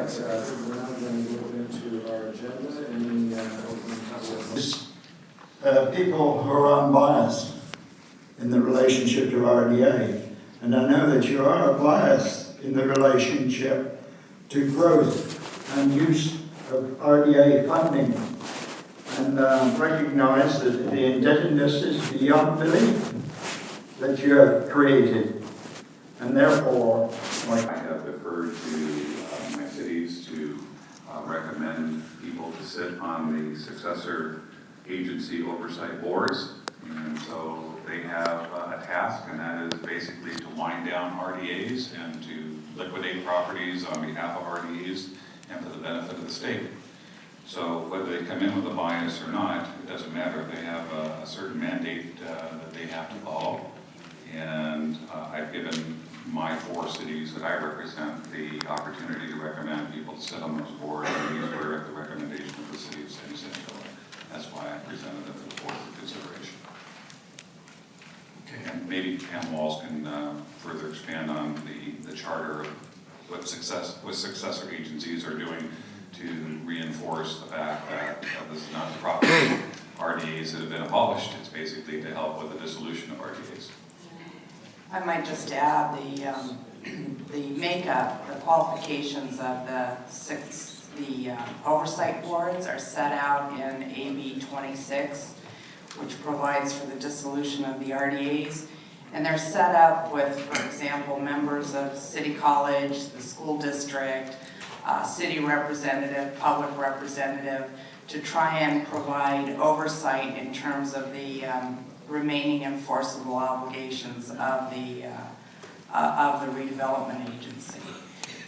right, we're now going to go into our agenda. Any opening comments? People who are unbiased in the relationship to RDA, and I know that you are biased in the relationship to growth and use of RDA funding, and recognize that the indebtedness is beyond belief that you have created, and therefore I have deferred to my cities to recommend people to sit on the successor agency oversight boards, and so they have a task, and that is basically to wind down RDAs and to liquidate properties on behalf of RDAs and for the benefit of the state. So whether they come in with a bias or not, it doesn't matter. They have a certain mandate that they have to follow, and I've given my 4 cities that I represent the opportunity to recommend people to sit on those boards, and these were at the recommendation of the city of San Jacinto. That's why I presented it to the board for consideration. Okay, and maybe Pam Walls can further expand on the charter of what successor agencies are doing to reinforce the fact that this is not the proper RDAs that have been abolished. It's basically to help with the dissolution of RDAs. I might just add the makeup, the qualifications of the oversight boards are set out in AB 26, which provides for the dissolution of the RDAs. And they're set up with, for example, members of City College, the school district, city representative, public representative, to try and provide oversight in terms of the remaining enforceable obligations of the redevelopment agency.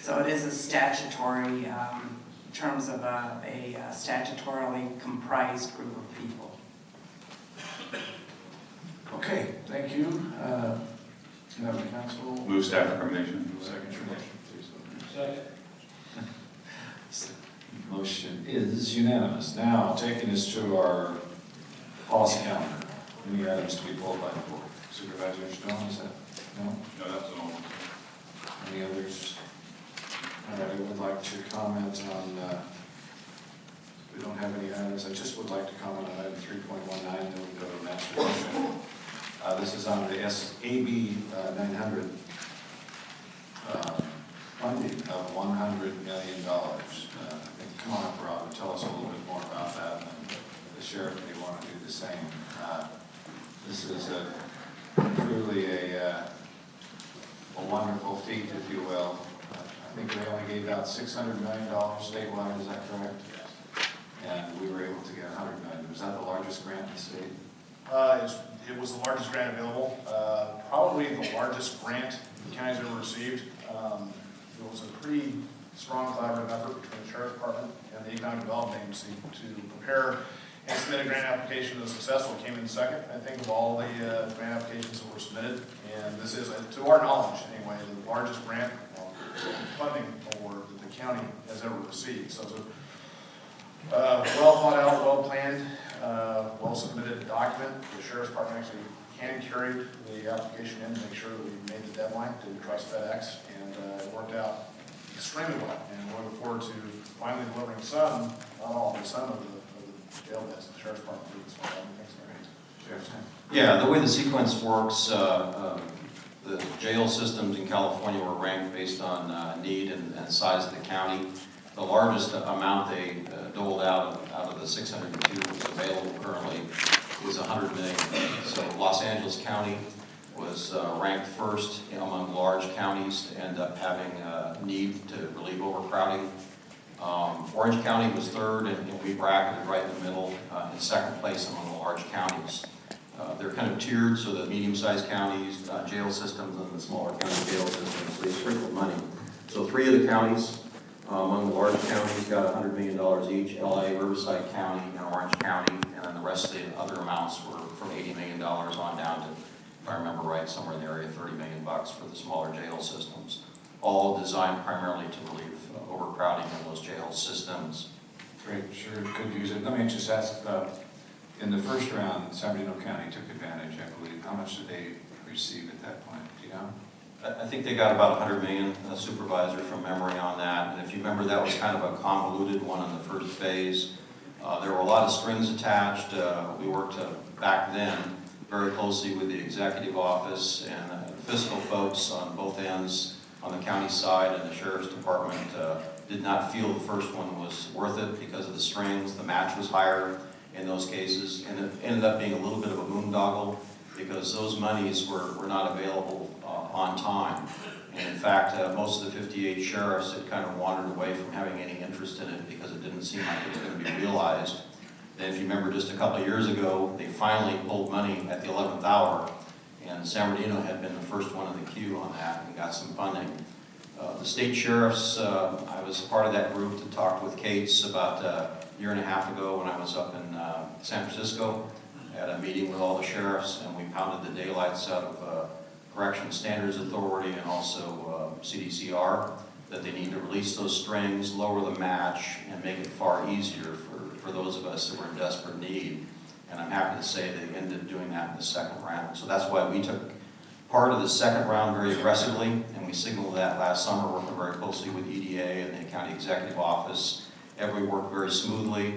So it is a statutory, in terms of a statutorily comprised group of people. Okay, thank you. Madam Council. Move staff recommendation. Second. Motion is unanimous. Now, taking us to our policy calendar. Any items to be pulled by the board? Supervisors, John, is that? No? No, that's an old one. Any others? All right, I would like to comment on, we don't have any items. I just would like to comment on item 3.19, then we go to master motion. This is on the AB 900 funding of $100 million. Come on up, Rob, and tell us a little bit more about that, and the sheriff may want to do the same. This is truly a wonderful feat, if you will. I think we only gave out $600 million statewide, is that correct? And we were able to get $100 million. Was that the largest grant in the state? It was the largest grant available. Probably the largest grant the county's ever received. It was a pretty strong collaborative effort between the Sheriff's Department and the Economic Development Agency to prepare and submit a grant application that was successful. It came in second, I think, of all the grant applications that were submitted. And this is, to our knowledge anyway, the largest grant funding award that the county has ever received. So it's a well thought out, well planned, well submitted document. The Sheriff's Department actually hand carried the application in to make sure that we made the deadline to trust FedEx, and it worked out extremely well. And we're looking forward to finally delivering some, not all, but some of the jail beds that the Sheriff's Department did this fall. Thanks, yeah, the way the sequence works, the jail systems in California were ranked based on need and size of the county. The largest amount they doled out of the 602 that's available currently is $100 million. So Los Angeles County was ranked first among large counties to end up having a need to relieve overcrowding. Orange County was third, and we bracketed right in the middle in second place among the large counties. They're kind of tiered, so the medium-sized counties, jail systems, and the smaller county jail systems, they sprinkle money. So 3 of the counties among the large counties got $100 million each: LA, Riverside County, and Orange County, and then the rest of the other amounts were from $80 million on down to, if I remember right, somewhere in the area of $30 million for the smaller jail systems, all designed primarily to relieve overcrowding in those jail systems. Great, sure could use it. Let me just ask, in the first round, San Bernardino County took advantage, I believe. How much did they receive at that point? Do you know? I think they got about 100 million, Supervisor, from memory on that. And if you remember, that was kind of a convoluted one in the first phase. There were a lot of strings attached. We worked back then very closely with the executive office and fiscal folks on both ends, on the county side and the sheriff's department. Did not feel the first one was worth it because of the strings. The match was higher in those cases, and it ended up being a little bit of a boondoggle because those monies were not available on time. And in fact, most of the 58 sheriffs had kind of wandered away from having any interest in it because it didn't seem like it was going to be realized. And if you remember, just a couple of years ago, they finally pulled money at the 11th hour, and San Bernardino had been the first one in the queue on that and got some funding. The state sheriffs, I was part of that group that talked with Cates about a year and a half ago when I was up in San Francisco. I had a meeting with all the sheriffs, and we pounded the daylights out of Corrections Standards Authority and also CDCR that they need to release those strings, lower the match, and make it far easier for those of us that were in desperate need. And I'm happy to say they ended up doing that in the second round. So that's why we took part of the second round very aggressively, and we signaled that last summer, working very closely with EDA and the county executive office. Everything worked very smoothly.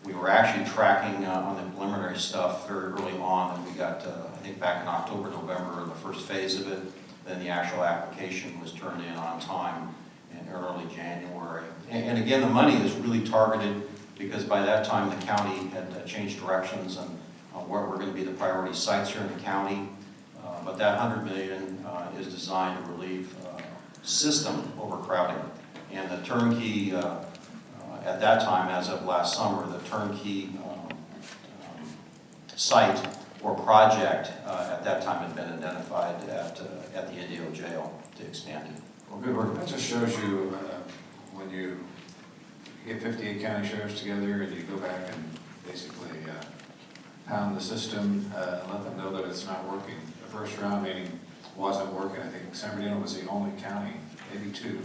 We were actually tracking on the preliminary stuff very early on, and we got, I think back in October, November, the first phase of it. Then the actual application was turned in on time in early January. And again, the money is really targeted because by that time the county had changed directions on where were going to be the priority sites here in the county. But that $100 million is designed to relieve system overcrowding. And the turnkey, at that time, as of last summer, the turnkey site or project at that time had been identified at the Indio jail to expand it. Well, good work. That just shows you when you get 58 county sheriffs together and you go back and basically pound the system and let them know that it's not working. The first round meeting wasn't working. I think San Bernardino was the only county, maybe two,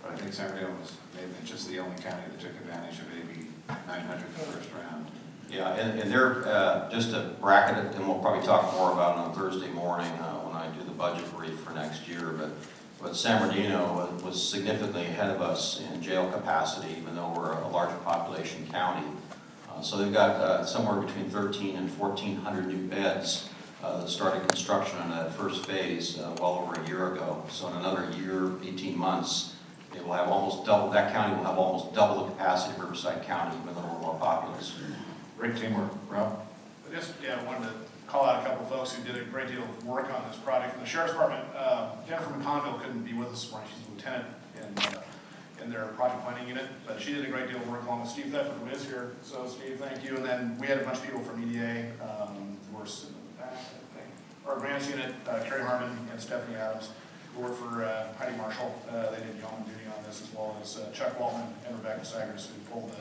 but I think San Bernardino was maybe just the only county that took advantage of AB 900 the first round. Yeah, and they're, just to bracket it, and we'll probably talk more about it on Thursday morning when I do the budget brief for next year, but San Bernardino was significantly ahead of us in jail capacity, even though we're a larger population county. So they've got somewhere between 1,300 and 1,400 new beds that started construction in that first phase well over a year ago. So in another year, 18 months, they will have almost double, that county will have almost double the capacity of Riverside County, even though we're more populous. Great teamwork, Rob. I just wanted to call out a couple of folks who did a great deal of work on this project. In the Sheriff's Department, Jennifer McConville couldn't be with us this morning. She's a lieutenant in their project planning unit, but she did a great deal of work along with Steve Thedford, who is here. So Steve, thank you. And then we had a bunch of people from EDA who were sitting in the back, I think. Our grants unit, Carrie Harmon and Stephanie Adams, who worked for Heidi Marshall. They did yeoman duty on this, as well as Chuck Waltman and Rebecca Sagers, who pulled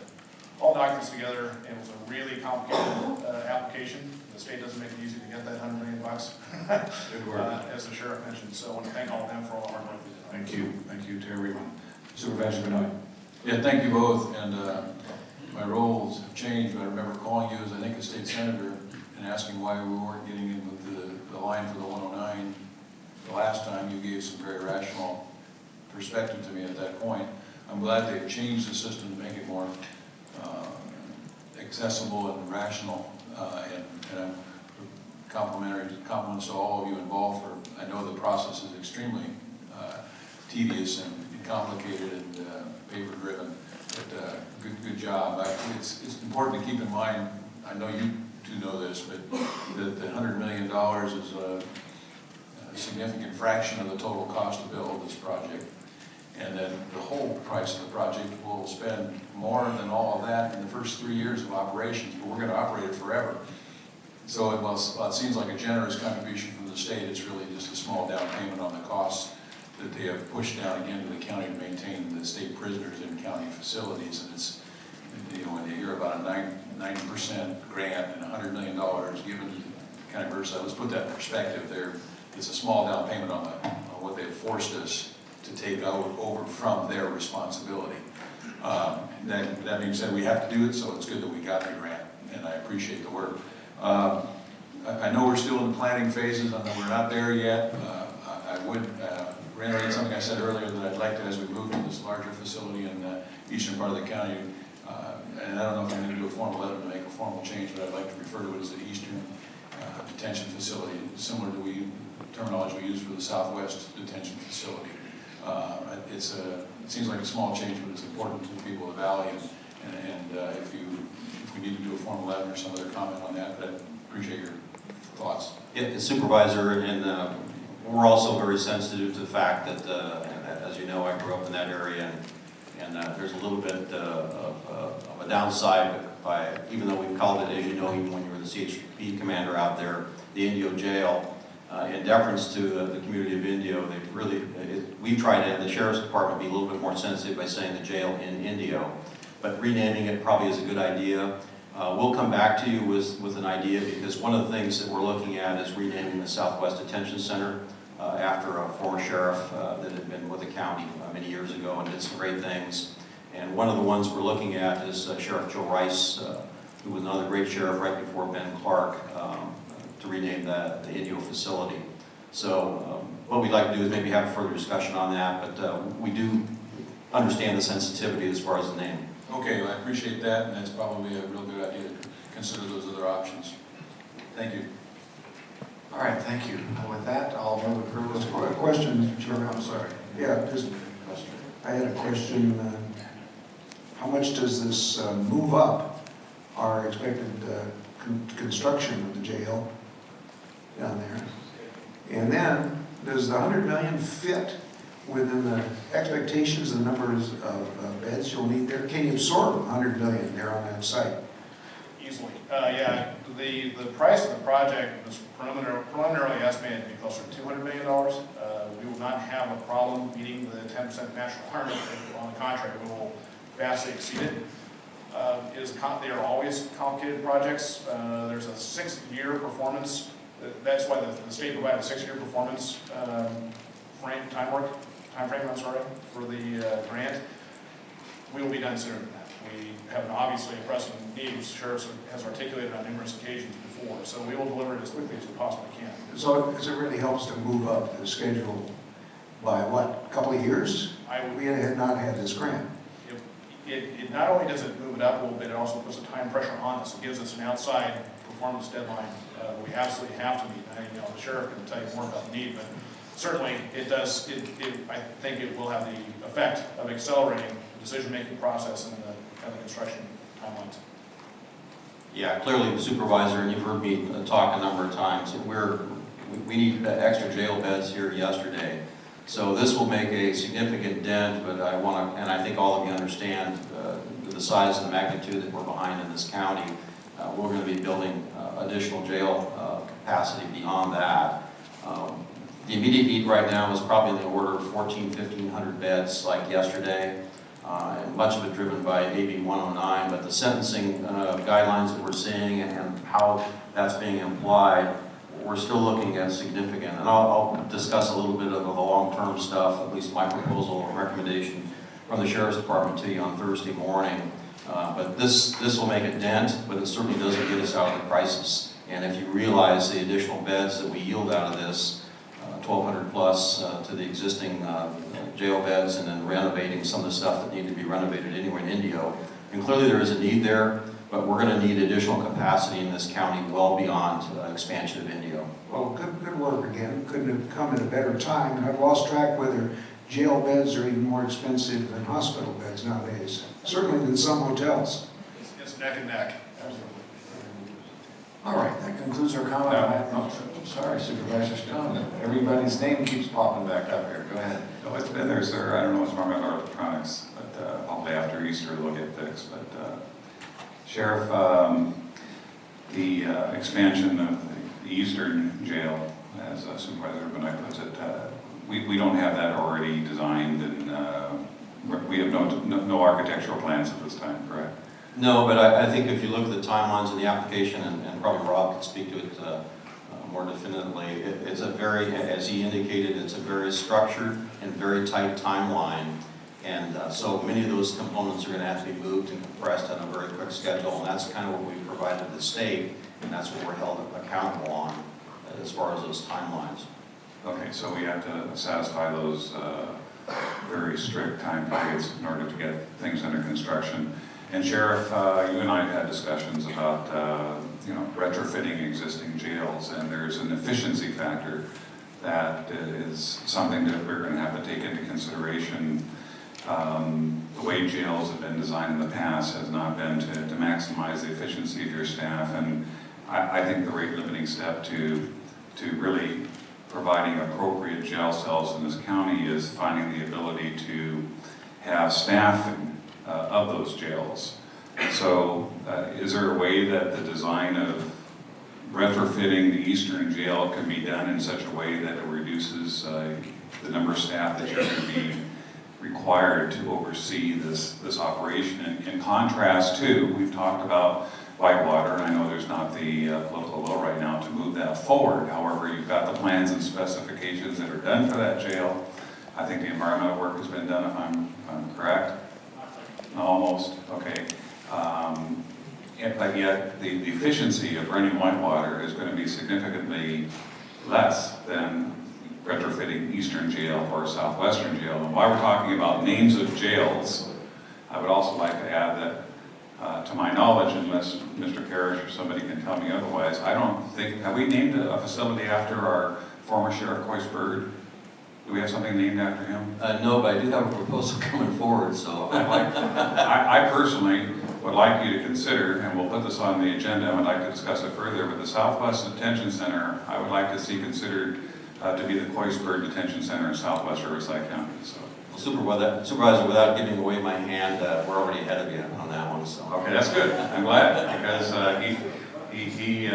all documents together. It was a really complicated application. The state doesn't make it easy to get that $100 million. Good work. As the sheriff mentioned. So I want to thank all of them for all the hard work they did. Thank you. Thank you to everyone. Supervisor Benoit. Yeah, thank you both. And my roles have changed, but I remember calling you as I think a state senator and asking why we weren't getting in with the line for the 109. The last time you gave some very rational perspective to me at that point. I'm glad they've changed the system to make it more accessible and rational, and I'm compliments to all of you involved for, I know the process is extremely tedious and complicated and paper-driven, but good job. It's important to keep in mind, I know you two know this, but that the $100 million is a significant fraction of the total cost to build this project. And then the whole price of the project will spend more than all of that in the first 3 years of operations, but we're going to operate it forever. So while it seems like a generous contribution from the state, it's really just a small down payment on the costs that they have pushed down again to the county to maintain the state prisoners in county facilities. And it's, you know, when you hear about a 90% grant and $100 million given to the county of Riverside, let's put that in perspective there. It's a small down payment on what they've forced us to take over from their responsibility. That being said, we have to do it, so it's good that we got the grant, and I appreciate the work. I know we're still in the planning phases, I know we're not there yet. I I would reiterate something I said earlier, that I'd like to, as we move to this larger facility in the eastern part of the county, and I don't know if I'm going to do a formal letter to make a formal change, but I'd like to refer to it as the Eastern Detention Facility, similar to the terminology we use for the Southwest Detention Facility. It seems like a small change, but it's important to the people of the valley, and if we need to do a formal letter or some other comment on that, I'd appreciate your thoughts. Yeah, Supervisor, and we're also very sensitive to the fact that, as you know, I grew up in that area, and there's a little bit of a downside by, even though we've called it, as you know, even when you were the CHP commander out there, the Indio Jail, in deference to the community of Indio, they've really, we've tried to, the Sheriff's Department, be a little bit more sensitive by saying the jail in Indio, but renaming it probably is a good idea. We'll come back to you with an idea, because one of the things that we're looking at is renaming the Southwest Detention Center after a former sheriff that had been with the county many years ago and did some great things. And one of the ones we're looking at is Sheriff Joe Rice, who was another great sheriff right before Ben Clark, to rename the Indio facility. So what we'd like to do is maybe have a further discussion on that, but we do understand the sensitivity as far as the name. Okay, well, I appreciate that, and that's probably a real good idea to consider those other options. Thank you. All right, thank you. With that, I'll move approval. Just a question, Mr. Chairman. I'm sorry. Yeah, just, I had a question. How much does this move up our expected construction of the jail down there? And then, does the $100 million fit within the expectations and numbers of beds you'll need there? Can you absorb $100 million there on that site? Easily. Yeah, the price of the project was preliminarily estimated to be closer to $200 million. We will not have a problem meeting the 10% match requirement. On the contrary, we will vastly exceed it. They are always complicated projects. There's a 6-year performance. That's why the state provided a 6-year performance time frame, for the grant. We will be done sooner than that. We have obviously a pressing need, which the Sheriff has articulated on numerous occasions before, so we will deliver it as quickly as we possibly can. So it really helps to move up the schedule by what, a couple of years? We had not had this grant. It not only does it move it up a little bit, it also puts a time pressure on us. It gives us an outside performance deadline that we absolutely have to meet. The Sheriff can tell you more about the need, but certainly it does. I think it will have the effect of accelerating the decision-making process and the construction timelines. Yeah, clearly, Supervisor, and you've heard me talk a number of times, we need extra jail beds here yesterday. So this will make a significant dent, but I think all of you understand the size and the magnitude that we're behind in this county. We're going to be building additional jail capacity beyond that. The immediate need right now is probably in the order of 1,500 beds like yesterday, and much of it driven by AB 109, but the sentencing guidelines that we're seeing and how that's being applied, we're still looking at significant, and I'll discuss a little bit of the long-term stuff, at least my proposal or recommendation from the Sheriff's Department to you on Thursday morning. But this will make a dent, but it certainly doesn't get us out of the crisis. And if you realize the additional beds that we yield out of this, 1,200 plus to the existing jail beds, and then renovating some of the stuff that need to be renovated anyway in Indio, and clearly there is a need there, but we're going to need additional capacity in this county well beyond expansion of Indio. Well, good work again. Couldn't have come at a better time, and I've lost track whether jail beds are even more expensive than hospital beds nowadays. Certainly than some hotels. It's neck and neck. Absolutely. All right, that concludes our comment. Sorry, Supervisor Stone. Everybody's name keeps popping back up here. Go ahead. No, it's been there, sir. I don't know what's wrong with our electronics, but probably after Easter it'll get fixed. But Sheriff, the expansion of the Eastern Jail, as Supervisor Benoit puts it, we don't have that already designed, and we have no architectural plans at this time, correct? No, but I think if you look at the timelines in the application, and probably Rob can speak to it more definitively, it's a very, as he indicated, it's a very structured and very tight timeline. And so many of those components are going to have to be moved and compressed on a very quick schedule, and that's kind of what we provided the state, and that's what we're held accountable on as far as those timelines. Okay, so we have to satisfy those very strict time periods in order to get things under construction. And Sheriff, you and I had discussions about retrofitting existing jails, and there's an efficiency factor that is something that we're going to have to take into consideration. The way jails have been designed in the past has not been to maximize the efficiency of your staff, and I think the rate limiting step to really providing appropriate jail cells in this county is finding the ability to have staffing of those jails. So is there a way that the design of retrofitting the eastern jail can be done in such a way that it reduces the number of staff that you're going to be required to oversee this operation? In contrast to, we've talked about Whitewater, and I know there's not the political will right now to move that forward. However, you've got the plans and specifications that are done for that jail. I think the environmental work has been done, if I'm correct. Almost, okay. But yet, the efficiency of running Whitewater is going to be significantly less than retrofitting Eastern Jail or Southwestern Jail. And while we're talking about names of jails, I would also like to add that, to my knowledge, unless Mr. Parrish or somebody can tell me otherwise, I don't think, have we named a facility after our former Sheriff Coyce Bird? Do we have something named after him? No, but I do have a proposal coming forward, so I personally would like you to consider, and we'll put this on the agenda, and I'd like to discuss it further, but the Southwest Detention Center, I would like to see considered to be the Coyce Bird Detention Center in Southwest Riverside County. So. Supervisor, without giving away my hand, we're already ahead of you on that one. So. Okay, that's good. I'm glad, because he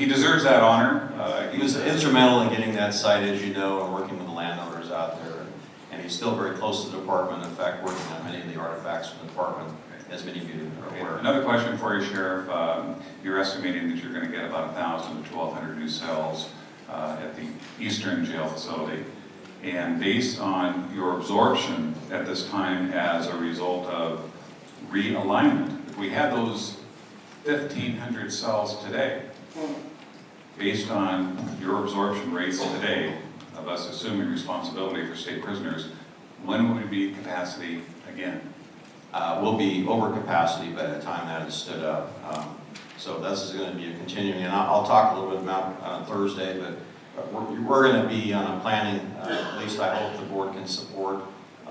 deserves that honor. He was instrumental in getting that site, as you know, and working with the landowners out there. And he's still very close to the department. In fact, working on many of the artifacts from the department, as many of you are aware. Another question for you, Sheriff. You're estimating that you're going to get about 1,000 to 1,200 new cells at the Eastern Jail facility. And based on your absorption at this time as a result of realignment, if we had those 1,500 cells today, based on your absorption rates today, of us assuming responsibility for state prisoners, when would we be at capacity again? We'll be over capacity by the time that is stood up. So this is going to be a continuing, and I'll talk a little bit about on Thursday, but we're going to be on a planning, at least I hope the board can support.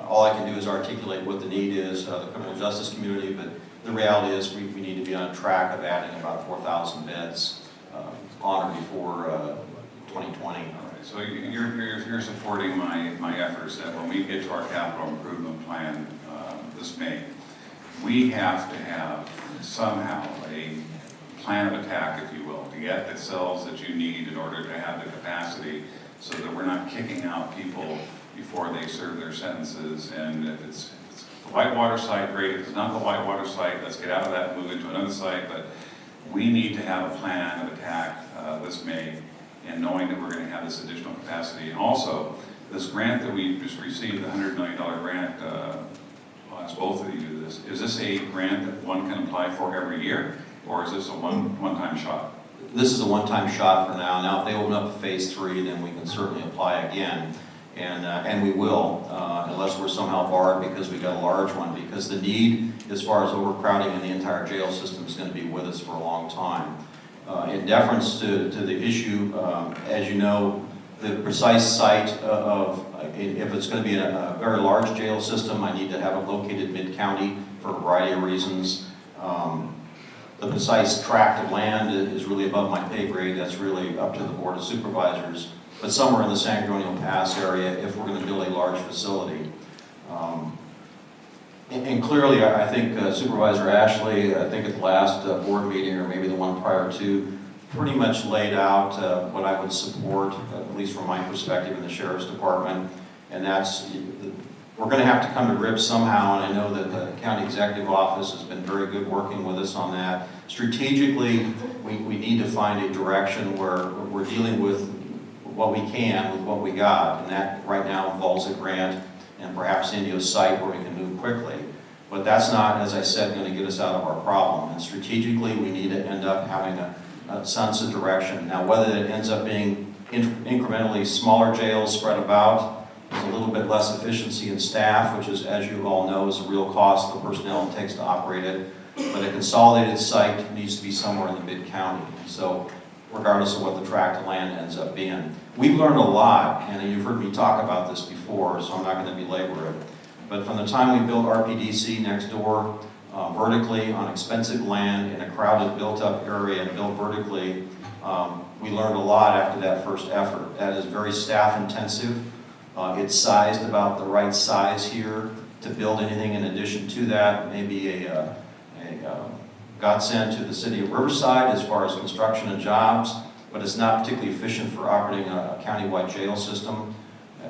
All I can do is articulate what the need is, the criminal justice community, but the reality is we need to be on track of adding about 4,000 beds on or before 2020. All right, so you're supporting my efforts that when we get to our capital improvement plan this May, we have to have somehow a plan of attack, if you will, to get the cells that you need in order to have the capacity so that we're not kicking out people before they serve their sentences. And if it's the Whitewater site, great. If it's not the Whitewater site, let's get out of that and move into another site. But we need to have a plan of attack this May, and knowing that we're going to have this additional capacity. And also, this grant that we just received, the $100 million grant, I'll ask both of you to do this. Is this a grant that one can apply for every year, or is this a one-time shot? This is a one-time shot for now. Now, if they open up phase 3, then we can certainly apply again. And we will, unless we're somehow barred because we got a large one, because the need as far as overcrowding in the entire jail system is going to be with us for a long time. In deference to the issue, as you know, the precise site of, if it's going to be a very large jail system, I need to have it located mid-county for a variety of reasons. The precise tract of land is really above my pay grade. That's really up to the Board of Supervisors. But somewhere in the San Antonio Pass area, if we're going to build a large facility. And clearly, I think Supervisor Ashley, I think at the last board meeting, or maybe the one prior to, pretty much laid out what I would support, at least from my perspective in the Sheriff's Department. And that's, we're going to have to come to grips somehow, and I know that the County Executive Office has been very good working with us on that. Strategically, we need to find a direction where we're dealing with what we can with what we got, and that right now involves a grant and perhaps into a site where we can move quickly. But that's not, as I said, going to get us out of our problem. And strategically, we need to end up having a sense of direction. Now, whether it ends up being incrementally smaller jails spread about. There's a little bit less efficiency in staff, which is, as you all know, is a real cost, the personnel it takes to operate it. But a consolidated site needs to be somewhere in the mid-county. So regardless of what the tract of land ends up being. We've learned a lot, and you've heard me talk about this before, so I'm not going to belabor it. But from the time we built RPDC next door, vertically on expensive land in a crowded built-up area and built vertically, we learned a lot after that first effort. That is very staff-intensive. It's sized about the right size here to build anything in addition to that. Maybe a godsend to the city of Riverside as far as construction and jobs, but it's not particularly efficient for operating a countywide jail system.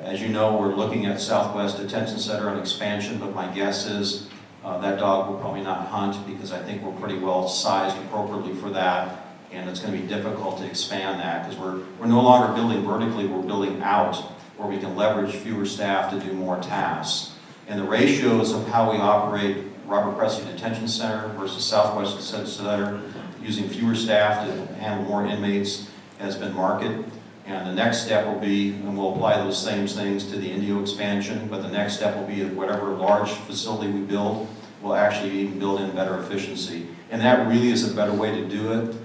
As you know, we're looking at Southwest Detention Center and expansion, but my guess is that dog will probably not hunt because I think we're pretty well sized appropriately for that, and it's going to be difficult to expand that because we're no longer building vertically, we're building out where we can leverage fewer staff to do more tasks. And the ratios of how we operate Robert Presley Detention Center versus Southwest Detention Center, using fewer staff to handle more inmates, has been marked. And the next step will be, and we'll apply those same things to the Indio expansion, but the next step will be that whatever large facility we build, we'll actually even build in better efficiency. And that really is a better way to do it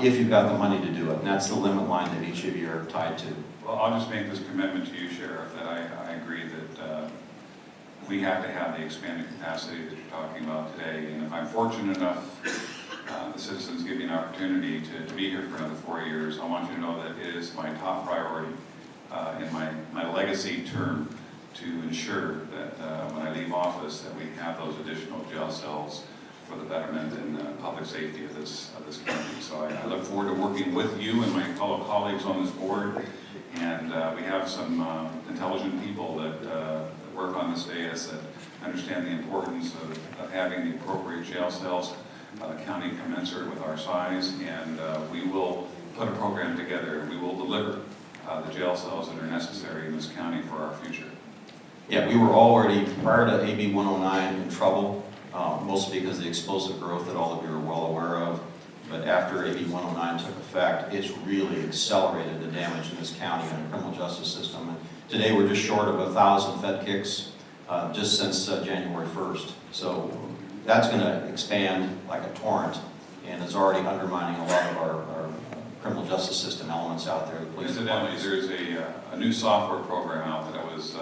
if you've got the money to do it. And that's the limit line that each of you are tied to. Well, I'll just make this commitment to you, Sheriff, that I agree that we have to have the expanded capacity that you're talking about today. And if I'm fortunate enough, the citizens give me an opportunity to be here for another 4 years, I want you to know that it is my top priority in my legacy term to ensure that when I leave office that we have those additional jail cells for the betterment and public safety of this county. So I look forward to working with you and my fellow colleagues on this board. And we have some intelligent people that work on this dais that understand the importance of having the appropriate jail cells, county commensurate with our size, and we will put a program together. We will deliver the jail cells that are necessary in this county for our future. Yeah, we were already, prior to AB 109, in trouble, mostly because of the explosive growth that all of you are well aware of. But after AB 109 took effect, it's really accelerated the damage in this county and the criminal justice system. And today we're just short of 1,000 Fed kicks just since January 1st. So that's going to expand like a torrent, and it's already undermining a lot of our criminal justice system elements out there. Incidentally, there's a new software program out that I was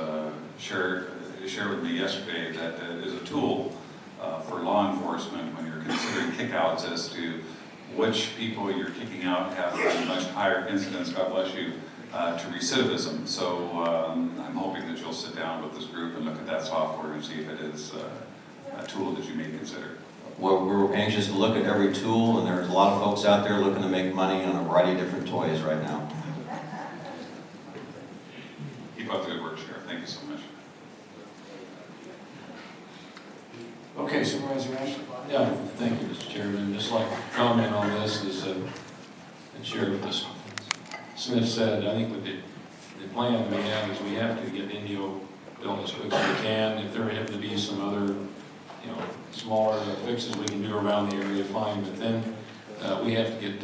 shared with me yesterday that is a tool for law enforcement when you're considering kickouts as to which people you're kicking out have a much higher incidence, God bless you, to recidivism. So I'm hoping that you'll sit down with this group and look at that software and see if it is a tool that you may consider. Well, we're anxious to look at every tool, and there's a lot of folks out there looking to make money on a variety of different toys right now. Keep up the good work, Sheriff. Thank you so much. Okay, Supervisor Ashley. Yeah, thank you, Mr. Chairman. Just like to comment on this is, and Sheriff Smith said, I think with the plan we have is we have to get Indio built as quick as we can. If there have to be some other, smaller fixes we can do around the area, fine. But then we have to get,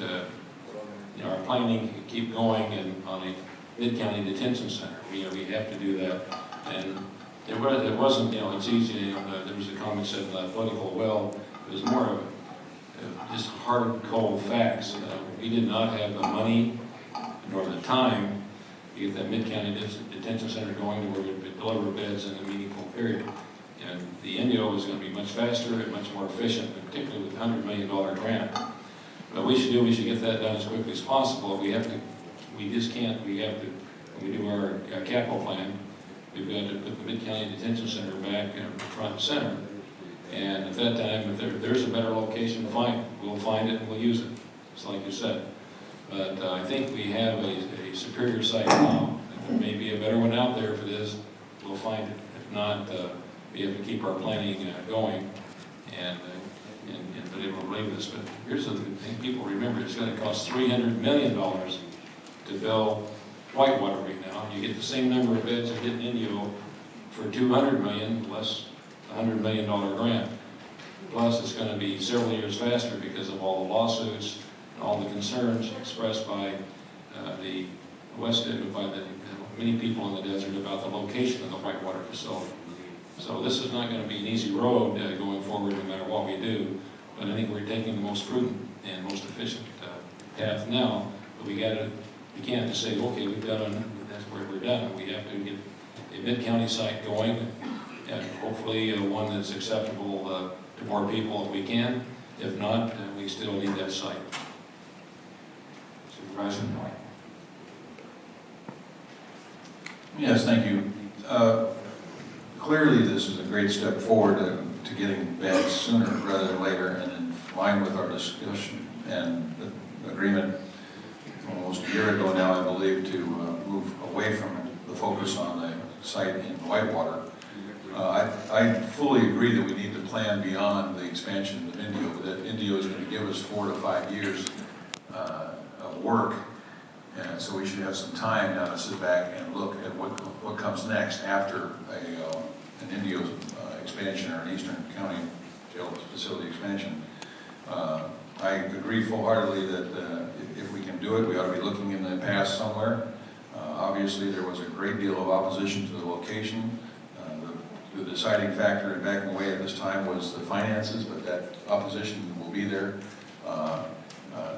our planning to keep going and on a mid-county detention center. We have to do that. And it wasn't, it's easy. There was a comment said political. Well, it was more of just hard, cold facts. We did not have the money nor the time to get that mid-county detention center going to where we could deliver beds in a meaningful period. And the Indio is going to be much faster and much more efficient, particularly with a $100 million grant. But we should get that done as quickly as possible. We have to, when we do our capital plan, we've got to put the mid-county detention center back front and center. And at that time, if there's a better location to find it, we'll find it and we'll use it, just like you said. But I think we have a superior site now. If there may be a better one out there. If it is, we'll find it. If not, we have to keep our planning going and be able to believe this. But here's the thing people remember. It's going to cost $300 million to build Whitewater right now. You get the same number of beds you get in Indio for $200 million plus a $100 million grant. Plus, it's going to be several years faster because of all the lawsuits and all the concerns expressed by the by the many people in the desert about the location of the whitewater facility. So this is not going to be an easy road going forward no matter what we do, but I think we're taking the most prudent and most efficient path now. But we can't just say, okay, we've done it, that's where we're done. We have to get a mid-county site going, and hopefully one that's acceptable to more people if we can. If not, we still need that site. Supervisor? Yes, thank you. Clearly, this is a great step forward to getting beds sooner rather than later, and in line with our discussion and the agreement almost a year ago now, I believe, to move away from the focus on the site in Whitewater. I fully agree that we need to plan beyond the expansion of Indio, that Indio is going to give us 4 to 5 years of work, and so we should have some time now to sit back and look at what comes next after an Indio expansion or an Eastern County jail facility expansion. I agree full-heartedly that if we can do it, we ought to be looking in the past somewhere. Obviously, there was a great deal of opposition to the location. The deciding factor in backing away at this time was the finances, but that opposition will be there.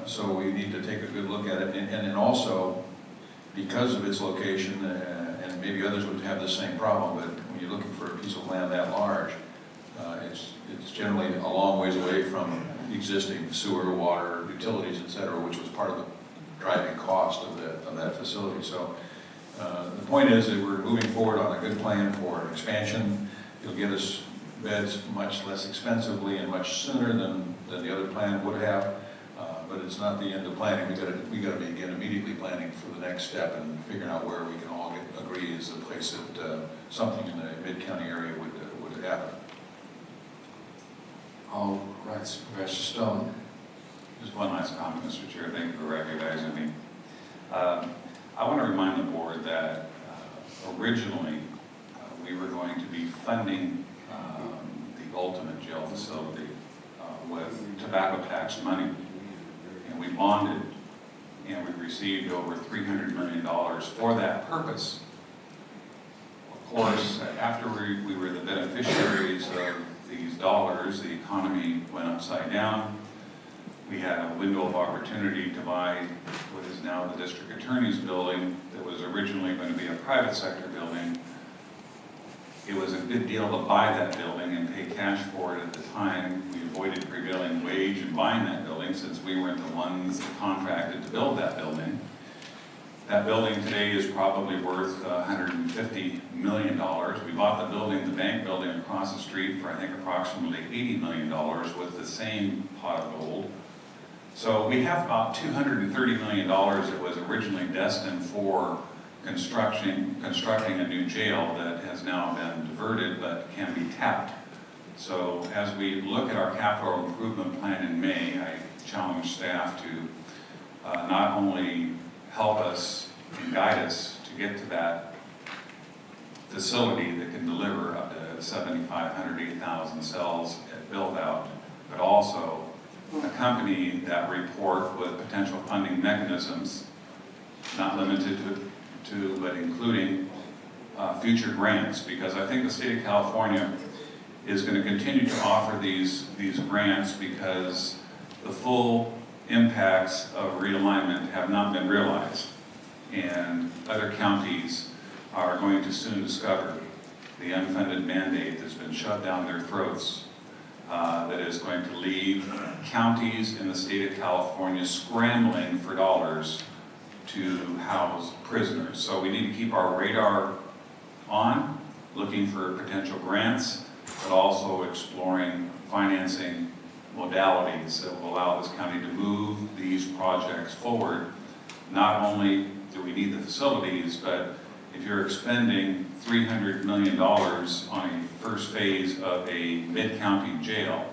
So we need to take a good look at it. And then also, because of its location, and maybe others would have the same problem, but when you're looking for a piece of land that large, it's generally a long ways away from existing sewer, water, utilities, et cetera, which was part of the driving cost of that facility. So the point is that we're moving forward on a good plan for expansion. It'll get us beds much less expensively and much sooner than the other plan would have. But it's not the end of planning. We got to begin immediately planning for the next step and figuring out where we can all agree is the place that something in the mid-county area would happen. All right, Supervisor Stone. Just one last comment, Mr. Chair. Thank you for recognizing me. I want to remind the board that originally we were going to be funding the ultimate jail facility with tobacco tax money. And we bonded, and we received over $300 million for that purpose. Of course, after we were the beneficiaries of these dollars, the economy went upside down. We had a window of opportunity to buy what is now the district attorney's building that was originally going to be a private sector building. It was a good deal to buy that building and pay cash for it at the time. We avoided prevailing wage in buying that building since we weren't the ones that contracted to build that building. That building today is probably worth $150 million. We bought the building, the bank building across the street for I think approximately $80 million with the same pot of gold. So we have about $230 million that was originally destined for constructing a new jail that has now been diverted but can be tapped. So as we look at our capital improvement plan in May, I challenge staff to not only help us and guide us to get to that facility that can deliver up to 7,500, 8,000 cells at build-out, but also accompany that report with potential funding mechanisms, not limited to but including future grants, because I think the state of California is going to continue to offer these grants because the full impacts of realignment have not been realized, and other counties are going to soon discover the unfunded mandate that's been shoved down their throats that is going to leave counties in the state of California scrambling for dollars to house prisoners. So we need to keep our radar on, looking for potential grants, but also exploring financing modalities that will allow this county to move these projects forward. Not only do we need the facilities, but if you're expending $300 million on a first phase of a mid-county jail,